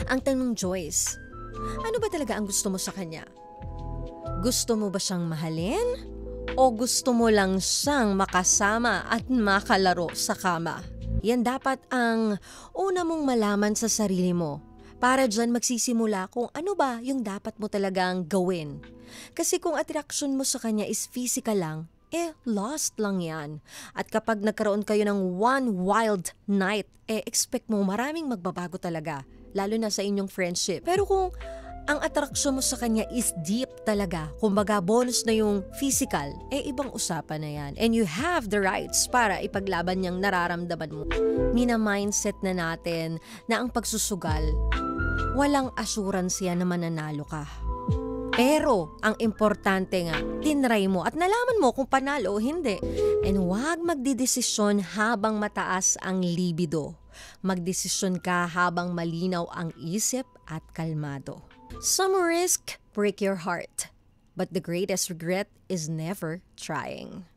Ang tanong, Joyce, ano ba talaga ang gusto mo sa kanya? Gusto mo ba siyang mahalin? O gusto mo lang siyang makasama at makalaro sa kama? Yan dapat ang una mong malaman sa sarili mo. Para dyan magsisimula kung ano ba yung dapat mo talagang gawin. Kasi kung attraction mo sa kanya is physical lang, lost lang yan. At kapag nagkaroon kayo ng one wild night, expect mo maraming magbabago talaga. Lalo na sa inyong friendship. Pero kung ang attraction mo sa kanya is deep talaga, kumbaga bonus na yung physical, ibang usapan na yan. And you have the rights para ipaglaban yung nararamdaman mo. Mina-mindset na natin na ang pagsusugal, walang assurance yan na mananalo ka. Pero, ang importante nga, tinry mo at nalaman mo kung panalo o hindi. And huwag magdidesisyon habang mataas ang libido. Magdesisyon ka habang malinaw ang isip at kalmado. Some risk break your heart, but the greatest regret is never trying.